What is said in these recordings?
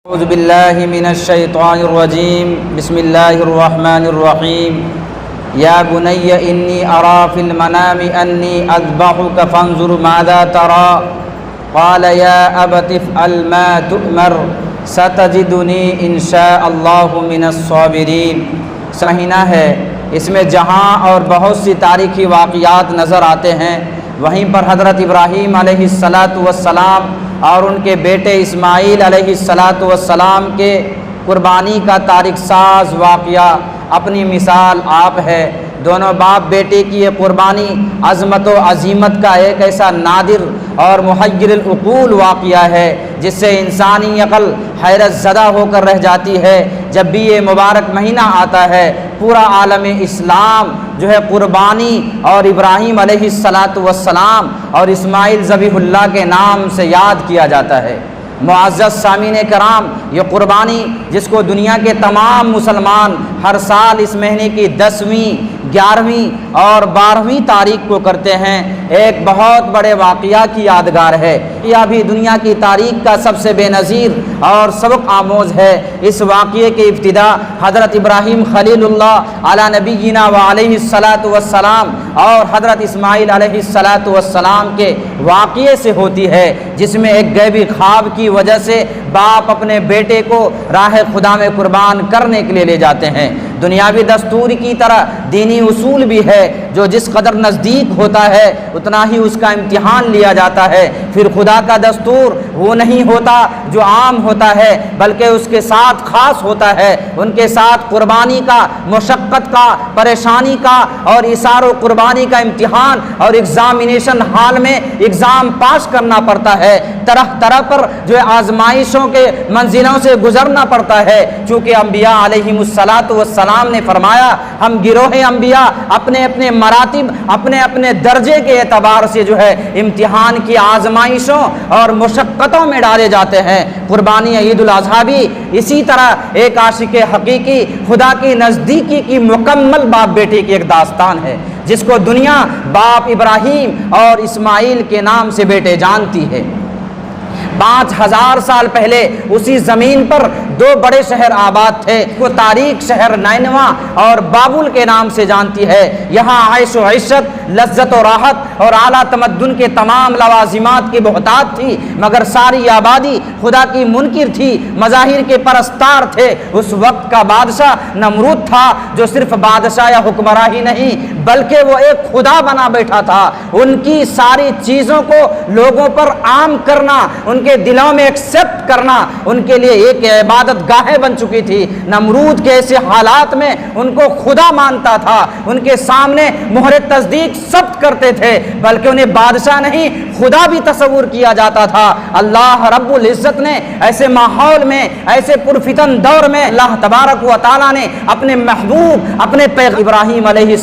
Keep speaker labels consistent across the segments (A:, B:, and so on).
A: اعوذ باللہ من الشیطان الرجیم بسم اللہ الرحمن الرحیم یا بنی انی ارا فی المنام انی اذبحک فانظر ماذا تری قال یا ابت افعل ما تؤمر ستجدنی ان شاء اللہ من الصابرین۔ مہینہ ہے، اس میں جہاں اور بہت سی تاریخی واقعات نظر آتے ہیں، وہیں پر حضرت ابراہیم علیہ السلام اور ان کے بیٹے اسماعیل علیہ السلام کے قربانی کا تاریخ ساز واقعہ اپنی مثال آپ ہے۔ دونوں باپ بیٹے کی یہ قربانی عظمت و عظیمت کا ایک ایسا نادر اور محیر العقول واقعہ ہے جس سے انسانی عقل حیرت زدہ ہو کر رہ جاتی ہے۔ جب بھی یہ مبارک مہینہ آتا ہے، پورا عالم اسلام جو ہے قربانی اور ابراہیم علیہ السلام اور اسماعیل ذبیح اللہ کے نام سے یاد کیا جاتا ہے۔ معزز سامعین کرام، یہ قربانی جس کو دنیا کے تمام مسلمان ہر سال اس مہینے کی 10ویں، 11ویں اور 12ویں تاریخ کو کرتے ہیں، ایک بہت بڑے واقعہ کی یادگار ہے۔ یہ بھی دنیا کی تاریخ کا سب سے بے نظیر اور سبق آموز ہے۔ اس واقعے کی ابتدا حضرت ابراہیم خلیل اللہ علی نبینا و علیہ السلام اور حضرت اسماعیل علیہ السلام کے واقعے سے ہوتی ہے، جس میں ایک غیبی خواب کی وجہ سے باپ اپنے بیٹے کو راہ خدا میں قربان کرنے کے لیے لے جاتے ہیں۔ دنیاوی دستور کی طرح دینی اصول بھی ہے، جو جس قدر نزدیک ہوتا ہے اتنا ہی اس کا امتحان لیا جاتا ہے۔ پھر خدا کا دستور وہ نہیں ہوتا جو عام ہوتا ہے، بلکہ اس کے ساتھ خاص ہوتا ہے۔ ان کے ساتھ قربانی کا، مشقت کا، پریشانی کا اور اثار و قربانی کا امتحان اور ایگزامینیشن ہال میں ایگزام پاس کرنا پڑتا ہے۔ طرح طرح پر جو آزمائشوں کے منزلوں سے گزرنا پڑتا ہے، چونکہ انبیاء علیہم السلام نے فرمایا، ہم گروہ انبیاء اپنے اپنے مراتب، اپنے اپنے درجے کے اعتبار سے جو ہے امتحان کی آزمائشوں اور مشقتوں میں ڈالے جاتے ہیں۔ قربانی عید الاضحیٰ بھی اسی طرح ایک عاشق حقیقی خدا کی نزدیکی کی مکمل باپ بیٹے کی ایک داستان ہے، جس کو دنیا باپ ابراہیم اور اسماعیل کے نام سے بیٹے جانتی ہے۔ 5000 سال پہلے اسی زمین پر 2 بڑے شہر آباد تھے، وہ تاریخ شہر نینوا اور بابل کے نام سے جانتی ہے۔ یہاں عیش و عشرت، لذت و راحت اور اعلیٰ تمدن کے تمام لوازمات کی بہتات تھی، مگر ساری آبادی خدا کی منکر تھی، مظاہر کے پرستار تھے۔ اس وقت کا بادشاہ نمرود تھا، جو صرف بادشاہ یا حکمراں ہی نہیں بلکہ وہ ایک خدا بنا بیٹھا تھا۔ ان کی ساری چیزوں کو لوگوں پر عام کرنا، ان کے دلوں میں ایکسپٹ کرنا ان کے لیے ایک عبادت گاہیں بن چکی تھی۔ نمرود کے ایسے حالات میں ان کو خدا مانتا تھا، ان کے سامنے مہر تصدیق ثبت کرتے تھے، بلکہ انہیں بادشاہ نہیں خدا بھی تصور کیا جاتا تھا۔ اللہ رب العزت نے ایسے ماحول میں، ایسے پرفتن دور میں اللہ تبارک و تعالیٰ نے اپنے محبوب، اپنے پیغمبر ابراہیم علیہ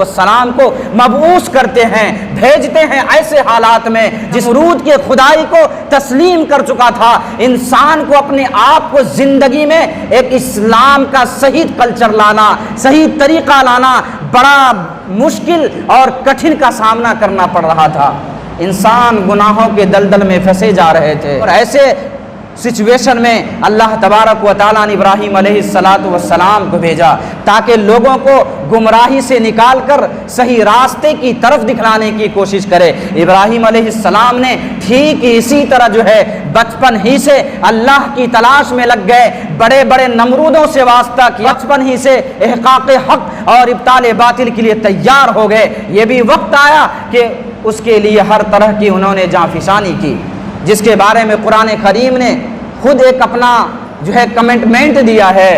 A: السلام کو مبعوث کرتے ہیں، بھیجتے ہیں ایسے حالات میں جس نمرود کے خدائی کو تسلیم کر چکا تھا۔ انسان کو اپنے آپ کو زندگی میں ایک اسلام کا صحیح کلچر لانا، صحیح طریقہ لانا بڑا مشکل اور کٹھن کا سامنا کرنا پڑ رہا تھا۔ انسان گناہوں کے دلدل میں پھنسے جا رہے تھے، اور ایسے سچویشن میں اللہ تبارک و تعالیٰ نے ابراہیم علیہ السلام کو بھیجا تاکہ لوگوں کو گمراہی سے نکال کر صحیح راستے کی طرف دکھلانے کی کوشش کرے۔ ابراہیم علیہ السلام نے ٹھیک اسی طرح جو ہے بچپن ہی سے اللہ کی تلاش میں لگ گئے، بڑے بڑے نمرودوں سے واسطہ کیا، بچپن ہی سے احقاق حق اور ابطال باطل کے لیے تیار ہو گئے۔ یہ بھی وقت آیا کہ اس کے لیے ہر طرح کی انہوں نے جاں فشانی کی، جس کے بارے میں قرآن کریم نے خود ایک اپنا جو ہے کمنٹمنٹ دیا ہے،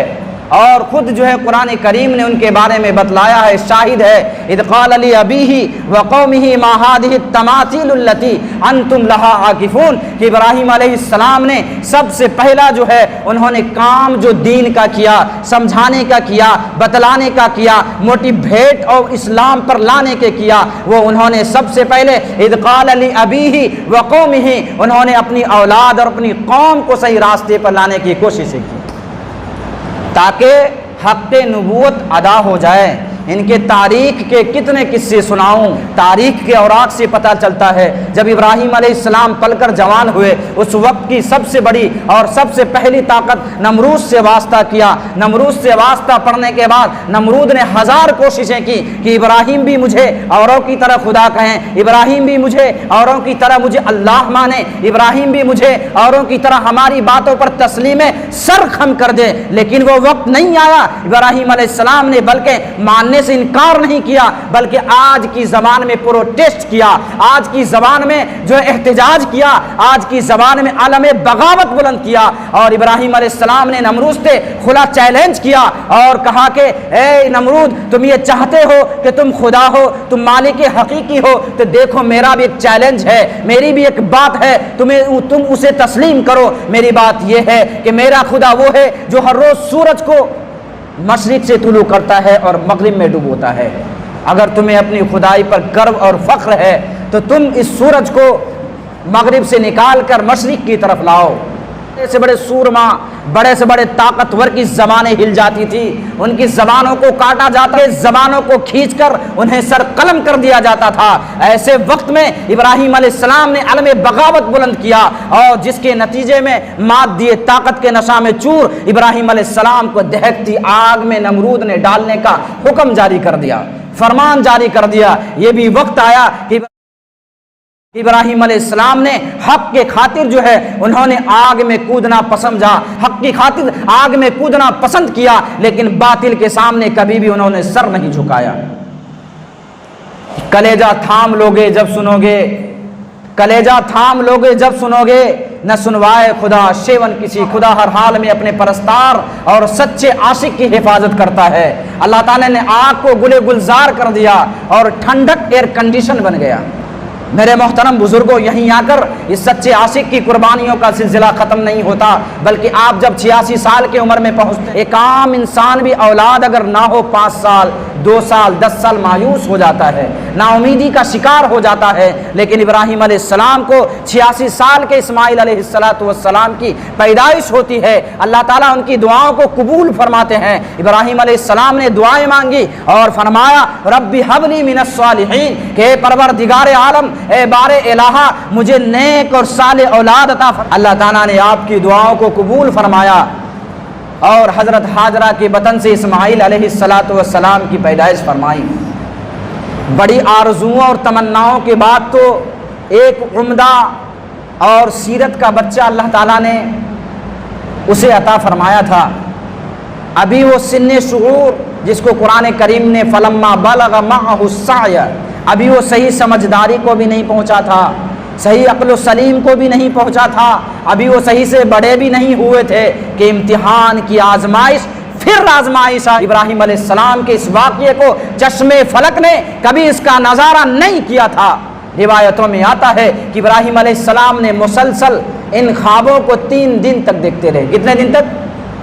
A: اور خود جو ہے قرآن کریم نے ان کے بارے میں بتلایا ہے۔ شاہد ہے، اذ قال لأبیہ وقومہ ما هذه التماثیل التي انتم لها عاکفون، کہ ابراہیم علیہ السلام نے سب سے پہلا جو ہے انہوں نے کام جو دین کا کیا، سمجھانے کا کیا، بتلانے کا کیا، موٹیویٹ اور اسلام پر لانے کے کیا، وہ انہوں نے سب سے پہلے اذ قال لأبیہ وقومہ، انہوں نے اپنی اولاد اور اپنی قوم کو صحیح راستے پر لانے کی کوشش کی، تاکہ حق نبوت ادا ہو جائے۔ ان کے تاریخ کے کتنے قصے سناؤں، تاریخ کے اوراق سے پتہ چلتا ہے جب ابراہیم علیہ السلام پل کر جوان ہوئے اس وقت کی سب سے بڑی اور سب سے پہلی طاقت نمرود سے واسطہ کیا۔ نمرود سے واسطہ پڑنے کے بعد نمرود نے 1000 کوششیں کی کہ ابراہیم بھی مجھے اوروں کی طرح خدا کہیں، ابراہیم بھی مجھے اوروں کی طرح مجھے اللہ مانے، ابراہیم بھی مجھے اوروں کی طرح ہماری باتوں پر تسلیم سر خم کر دے، لیکن وہ وقت نہیں آیا۔ ابراہیم علیہ السلام نے بلکہ ماننے سے انکار نہیں کیا بلکہ آج کی زبان میں پروٹیسٹ کیا، آج کی زبان میں جو احتجاج کیا، آج کی زبان میں عالم بغاوت بلند کیا، اور ابراہیم علیہ السلام نے نمرود سے کھلا چیلنج کیا اور کہا کہ اے نمرود، تم یہ چاہتے ہو کہ تم خدا ہو، تم مالک حقیقی ہو، تو دیکھو میرا بھی ایک چیلنج ہے، میری بھی ایک بات ہے، تم اسے تسلیم کرو۔ میری بات یہ ہے کہ میرا خدا وہ ہے جو ہر روز سورج کو مشرق سے طلوع کرتا ہے اور مغرب میں ڈبوتا ہے۔ اگر تمہیں اپنی خدائی پر گرو اور فخر ہے تو تم اس سورج کو مغرب سے نکال کر مشرق کی طرف لاؤ۔ بڑے سے بڑے سورما، بڑے سے بڑے طاقتور کی زبانیں ہل جاتی تھی، ان کی زبانوں کو کاٹا جاتا، زبانوں کو کھینچ کر انہیں سر قلم کر دیا جاتا تھا۔ ایسے وقت میں ابراہیم علیہ السلام نے علم بغاوت بلند کیا اور جس کے نتیجے میں مات دیے طاقت کے نشہ میں چور ابراہیم علیہ السلام کو دہکتی آگ میں نمرود نے ڈالنے کا حکم جاری کر دیا، فرمان جاری کر دیا۔ یہ بھی وقت آیا کہ ابراہیم علیہ السلام نے حق کے خاطر جو ہے انہوں نے آگ میں کودنا پسند، حق کی خاطر آگ میں کودنا پسند کیا، لیکن باطل کے سامنے کبھی بھی انہوں نے سر نہیں جھکایا۔ کلیجہ تھام لوگے جب سنو گے، کلیجہ تھام لوگے جب سنو گے، نہ سنوائے خدا شیون کسی، خدا ہر حال میں اپنے پرستار اور سچے عاشق کی حفاظت کرتا ہے۔ اللہ تعالیٰ نے آگ کو گلے گلزار کر دیا اور ٹھنڈک ایئر کنڈیشن بن گیا۔ میرے محترم بزرگوں، یہیں آ کر اس سچے عاشق کی قربانیوں کا سلسلہ ختم نہیں ہوتا، بلکہ آپ جب 86 سال کی عمر میں پہنچتے، ایک عام انسان بھی اولاد اگر نہ ہو 5 سال 2 سال 10 سال مایوس ہو جاتا ہے، نا امیدی کا شکار ہو جاتا ہے، لیکن ابراہیم علیہ السلام کو 86 سال کے اسماعیل علیہ السلام کی پیدائش ہوتی ہے۔ اللہ تعالیٰ ان کی دعاؤں کو قبول فرماتے ہیں۔ ابراہیم علیہ السلام نے دعائیں مانگی اور فرمایا رب ہب لی من الصالحین، کہ پروردگار عالم اے بار الہ مجھے نیک اور صالح اولاد عطا فرما۔ اللہ تعالیٰ نے آپ کی دعاؤں کو قبول فرمایا اور حضرت ہاجرہ کے بطن سے اسماعیل علیہ السلام کی پیدائش فرمائی۔ بڑی آرزوؤں اور تمناؤں کے بعد تو ایک عمدہ اور سیرت کا بچہ اللہ تعالیٰ نے اسے عطا فرمایا تھا۔ ابھی وہ سن شعور جس کو قرآن کریم نے فلما بلغ معہ السعی، ابھی وہ صحیح سمجھداری کو بھی نہیں پہنچا تھا، صحیح عقل و سلیم کو بھی نہیں پہنچا تھا، ابھی وہ صحیح سے بڑے بھی نہیں ہوئے تھے کہ امتحان کی آزمائش پھر آزمائش۔ ابراہیم علیہ السلام کے اس واقعے کو چشم فلک نے کبھی اس کا نظارہ نہیں کیا تھا۔ روایتوں میں آتا ہے کہ ابراہیم علیہ السلام نے مسلسل ان خوابوں کو 3 دن تک دیکھتے رہے۔ کتنے دن تک؟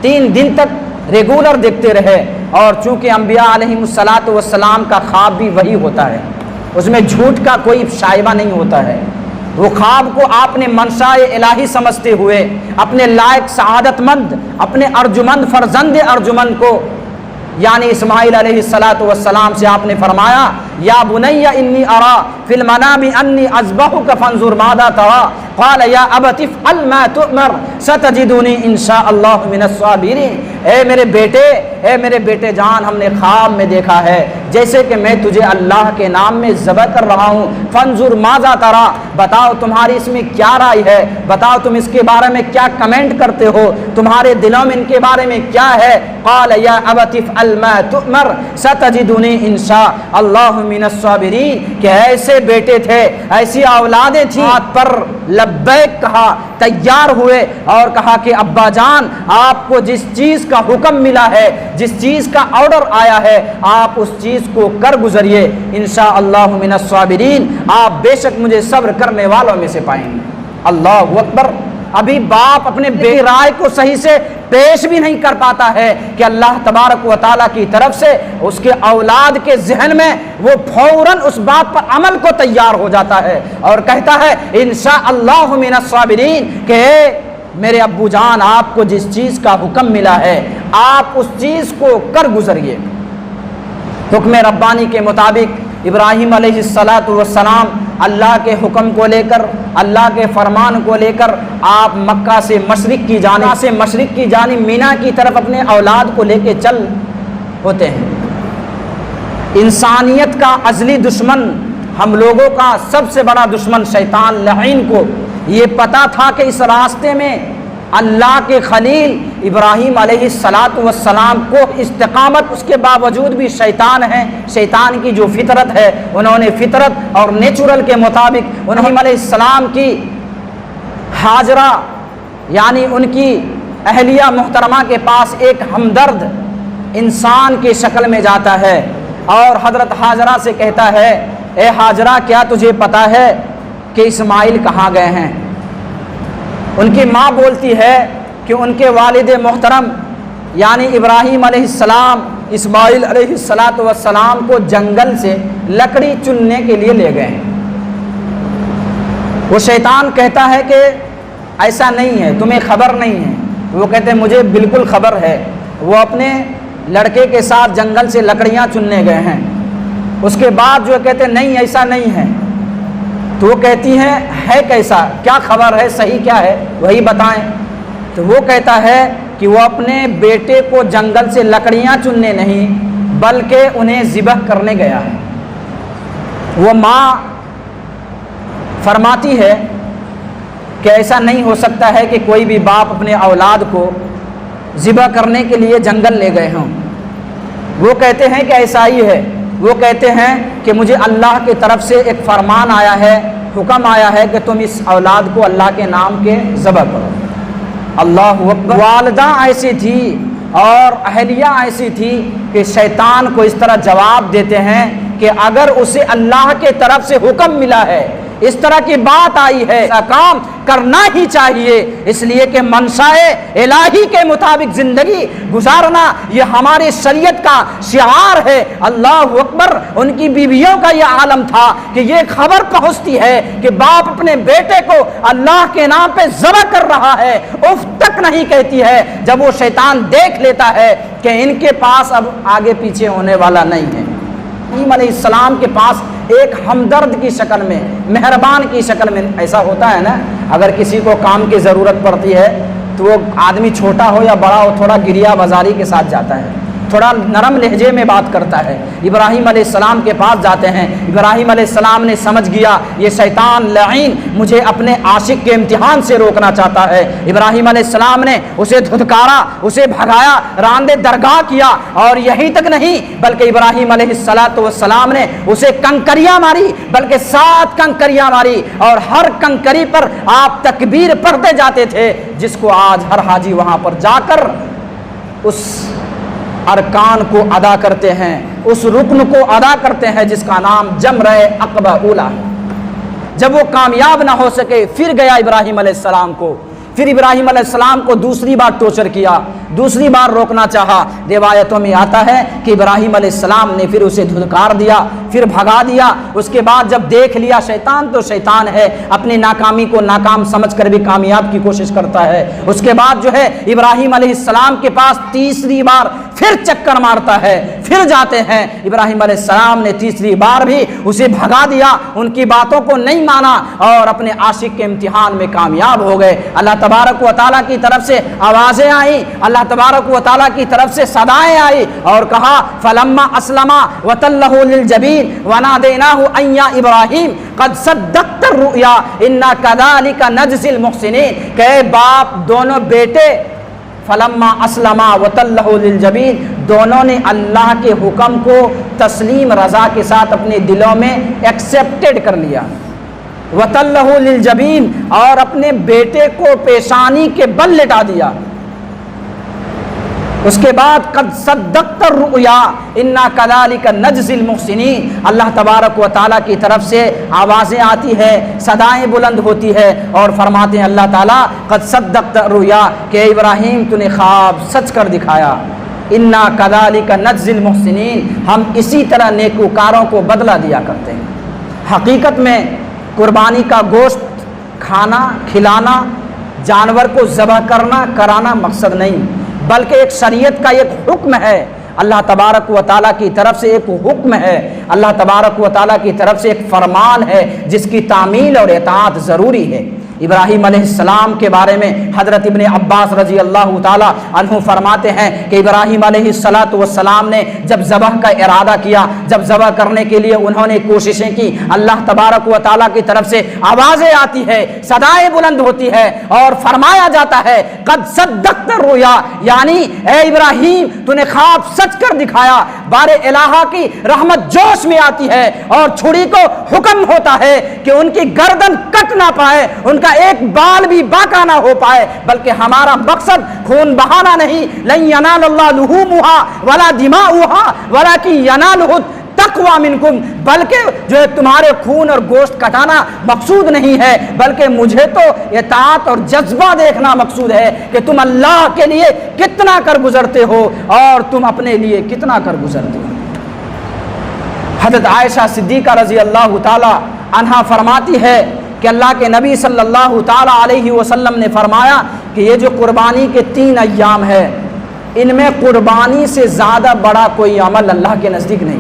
A: 3 دن تک ریگولر دیکھتے رہے، اور چونکہ انبیاء علیہ السلام کا خواب بھی وہی ہوتا ہے، اس میں جھوٹ کا کوئی شائبہ نہیں ہوتا ہے۔ وہ خواب کو آپ نے منشاء الہی سمجھتے ہوئے اپنے لائق سعادت مند، اپنے ارجمند فرزند ارجمند کو یعنی اسماعیل علیہ السلام سے آپ نے فرمایا یا بنی انی ارا فی المنام انی اذبحک فانظر ماذا ترى قال یا ابت افعل ما تؤمر ستجدنی ان شاء اللہ من الصابرین۔ اے میرے بیٹے جان، ہم نے خواب میں دیکھا ہے جیسے کہ میں تجھے اللہ کے نام میں ذبح کر رہا ہوں، فانظر ماذا ترى، بتاؤ تمہاری اس میں کیا رائے ہے، بتاؤ تم اس کے بارے میں کیا کمنٹ کرتے ہو، تمہارے دلوں میں ان کے بارے میں کیا ہے۔ قال یا ابت افعل ما تؤمر ستجدنی ان شاء اللہ من الصابرین، کہ ایسے بیٹے تھے، ایسی اولادیں تھیں، ہاتھ پر لبیک کہا، تیار ہوئے اور کہا کہ ابا جان آپ کو جس چیز کا حکم ملا ہے، جس چیز کا آرڈر آیا ہے، آپ اس چیز کو کر گزریے، انشاءاللہ من الصابرین، آپ بے شک مجھے صبر کرنے والوں میں سے پائیں گے۔ اللہ اکبر۔ ابھی باپ اپنے بے رائے کو صحیح سے پیش بھی نہیں کر پاتا ہے کہ اللہ تبارک و تعالیٰ کی طرف سے اس کے اولاد کے ذہن میں وہ فوراً اس بات پر عمل کو تیار ہو جاتا ہے اور کہتا ہے انشاءاللہ من الصابرین، کہ میرے ابو جان آپ کو جس چیز کا حکم ملا ہے آپ اس چیز کو کر گزریے۔ حکم ربانی کے مطابق ابراہیم علیہ السلام اللہ کے حکم کو لے کر، اللہ کے فرمان کو لے کر آپ مکہ سے مشرق کی جانب مینا کی طرف اپنے اولاد کو لے کے چل ہوتے ہیں۔ انسانیت کا ازلی دشمن، ہم لوگوں کا سب سے بڑا دشمن شیطان لعین کو یہ پتہ تھا کہ اس راستے میں اللہ کے خلیل ابراہیم علیہ السلام کو استقامت، اس کے باوجود بھی شیطان ہے، شیطان کی جو فطرت ہے، انہوں نے فطرت اور نیچرل کے مطابق ابراہیم علیہ السلام کی ہاجرہ یعنی ان کی اہلیہ محترمہ کے پاس ایک ہمدرد انسان کی شکل میں جاتا ہے اور حضرت ہاجرہ سے کہتا ہے، اے ہاجرہ کیا تجھے پتہ ہے کہ اسماعیل کہاں گئے ہیں؟ ان کی ماں بولتی ہے کہ ان کے والد محترم یعنی ابراہیم علیہ السلام اسماعیل علیہ السلام کو جنگل سے لکڑی چننے کے لیے لے گئے ہیں۔ وہ شیطان کہتا ہے کہ ایسا نہیں ہے، تمہیں خبر نہیں ہے۔ وہ کہتے ہیں مجھے بالکل خبر ہے، وہ اپنے لڑکے کے ساتھ جنگل سے لکڑیاں چننے گئے ہیں۔ اس کے بعد جو کہتے ہیں نہیں ایسا نہیں ہے، تو وہ کہتی ہیں ہے کیسا، کیا خبر ہے، صحیح کیا ہے وہی بتائیں۔ تو وہ کہتا ہے کہ وہ اپنے بیٹے کو جنگل سے لکڑیاں چننے نہیں بلکہ انہیں ذبح کرنے گیا ہے۔ وہ ماں فرماتی ہے کہ ایسا نہیں ہو سکتا ہے کہ کوئی بھی باپ اپنے اولاد کو ذبح کرنے کے لیے جنگل لے گئے ہوں۔ وہ کہتے ہیں کہ ایسا ہی ہے۔ وہ کہتے ہیں کہ مجھے اللہ کی طرف سے ایک فرمان آیا ہے، حکم آیا ہے کہ تم اس اولاد کو اللہ کے نام کے ذبح کرو۔ اللہ اکبر۔ والدہ ایسی تھی اور اہلیہ ایسی تھی کہ شیطان کو اس طرح جواب دیتے ہیں کہ اگر اسے اللہ کے طرف سے حکم ملا ہے، اس طرح کی بات آئی ہے، ایسا کام کرنا ہی چاہیے، اس لیے کہ منشاء الہی کے مطابق زندگی گزارنا یہ ہمارے شریعت کا شعار ہے۔ اللہ اکبر۔ ان کی بیویوں کا یہ عالم تھا کہ یہ خبر پہنچتی ہے کہ باپ اپنے بیٹے کو اللہ کے نام پہ ذبح کر رہا ہے، اف تک نہیں کہتی ہے جب وہ شیطان دیکھ لیتا ہے کہ ان کے پاس اب آگے پیچھے ہونے والا نہیں ہے۔ ابراہیم علیہ السلام کے پاس ایک ہمدرد کی شکل میں، مہربان کی شکل میں، ایسا ہوتا ہے نا اگر کسی کو کام کی ضرورت پڑتی ہے تو وہ آدمی چھوٹا ہو یا بڑا ہو تھوڑا گریہ بازاری کے ساتھ جاتا ہے، تھوڑا نرم لہجے میں بات کرتا ہے۔ ابراہیم علیہ السلام کے پاس جاتے ہیں۔ ابراہیم علیہ السلام نے سمجھ گیا یہ شیطان لعین مجھے اپنے عاشق کے امتحان سے روکنا چاہتا ہے۔ ابراہیم علیہ السلام نے اسے دھتکارا، اسے بھگایا، راندے درگاہ کیا، اور یہی تک نہیں بلکہ ابراہیم علیہ السلام نے اسے کنکریاں ماری، بلکہ 7 کنکریاں ماری، اور ہر کنکری پر آپ تکبیر پڑھتے جاتے تھے، جس کو آج ہر حاجی وہاں پر جا کر اس ارکان کو ادا کرتے ہیں، اس رکن کو ادا کرتے ہیں جس کا نام جمرہ عقبہ اولا ہے۔ جب وہ کامیاب نہ ہو سکے پھر گیا ابراہیم علیہ السلام کو، پھر ابراہیم علیہ السلام کو دوسری بار ٹورچر کیا، دوسری بار روکنا چاہا۔ روایتوں میں آتا ہے کہ ابراہیم علیہ السلام نے پھر اسے دھتکار دیا، پھر بھگا دیا۔ اس کے بعد جب دیکھ لیا شیطان تو شیطان ہے، اپنی ناکامی کو ناکام سمجھ کر بھی کامیاب کی کوشش کرتا ہے۔ اس کے بعد جو ہے ابراہیم علیہ السلام کے پاس تیسری بار پھر چکر مارتا ہے، پھر جاتے ہیں۔ ابراہیم علیہ السلام نے تیسری بار بھی اسے بھگا دیا، ان کی باتوں کو نہیں مانا اور اپنے عاشق کے امتحان میں کامیاب ہو گئے۔ اللہ تبارک و تعالیٰ کی طرف سے آوازیں آئیں، اللہ تبارک و تعالیٰ کی طرف سے صدائیں آئی اور کہا فلما اسلما وتلہ للجبین ونادیناہ ان یا ابراہیم قد صدقت الرؤیا انا کذالک نجزی المحسنین، کہ باپ دونوں بیٹے فلما اسلما وتلہ للجبین، دونوں نے اللہ کے حکم کو تسلیم رضا کے ساتھ اپنے دلوں میں ایکسیپٹڈ کر لیا، وتلہ للجبین، اور اپنے بیٹے کو پیشانی کے بل لٹا دیا۔ اس کے بعد قد صدقت الرؤیا انا کذالک نجزی المحسنین، اللہ تبارک و تعالیٰ کی طرف سے آوازیں آتی ہے، صدائیں بلند ہوتی ہے اور فرماتے ہیں اللہ تعالیٰ قد صدقت الرؤیا، کہ ابراہیم تو نے خواب سچ کر دکھایا، انا کذالک نجزی المحسنین، ہم اسی طرح نیکوکاروں کو بدلہ دیا کرتے ہیں۔ حقیقت میں قربانی کا گوشت کھانا، کھلانا، جانور کو ذبح کرنا، کرانا مقصد نہیں، بلکہ ایک شریعت کا ایک حکم ہے۔ اللہ تبارک و تعالیٰ کی طرف سے ایک حکم ہے، اللہ تبارک و تعالیٰ کی طرف سے ایک فرمان ہے جس کی تعمیل اور اطاعت ضروری ہے۔ ابراہیم علیہ السلام کے بارے میں حضرت ابن عباس رضی اللہ تعالیٰ عنہ فرماتے ہیں کہ ابراہیم علیہ السلام نے جب ذبح کا ارادہ کیا، جب ذبح کرنے کے لیے انہوں نے کوششیں کی، اللہ تبارک و تعالیٰ کی طرف سے آوازیں آتی ہے، صدائیں بلند ہوتی ہے اور فرمایا جاتا ہے قد صدقت الرؤیا، یعنی اے ابراہیم تو نے خواب سچ کر دکھایا۔ بار الہٰ کی رحمت جوش میں آتی ہے اور چھری کو حکم ہوتا ہے کہ ان کی گردن کٹ نہ پائے، ان کا ایک بال بھی باقا نہ ہو پائے، بلکہ ہمارا مقصد خون بہانا نہیں، لن ینال اللہ لحومها ولا دماؤها ولکن ینالہ التقوی منکم، بلکہ جو ہے تمہارے خون اور گوشت کٹانا مقصود نہیں ہے، بلکہ مجھے تو اطاعت اور جذبہ دیکھنا مقصود ہے کہ تم اللہ کے لیے کتنا کر گزرتے ہو اور تم اپنے لیے کتنا کر گزرتے ہو۔ حضرت عائشہ صدیقہ رضی اللہ تعالی عنہا فرماتی ہے کہ اللہ کے نبی صلی اللہ تعالی علیہ وسلم نے فرمایا کہ یہ جو قربانی کے 3 ایام ہے، ان میں قربانی سے زیادہ بڑا کوئی عمل اللہ کے نزدیک نہیں۔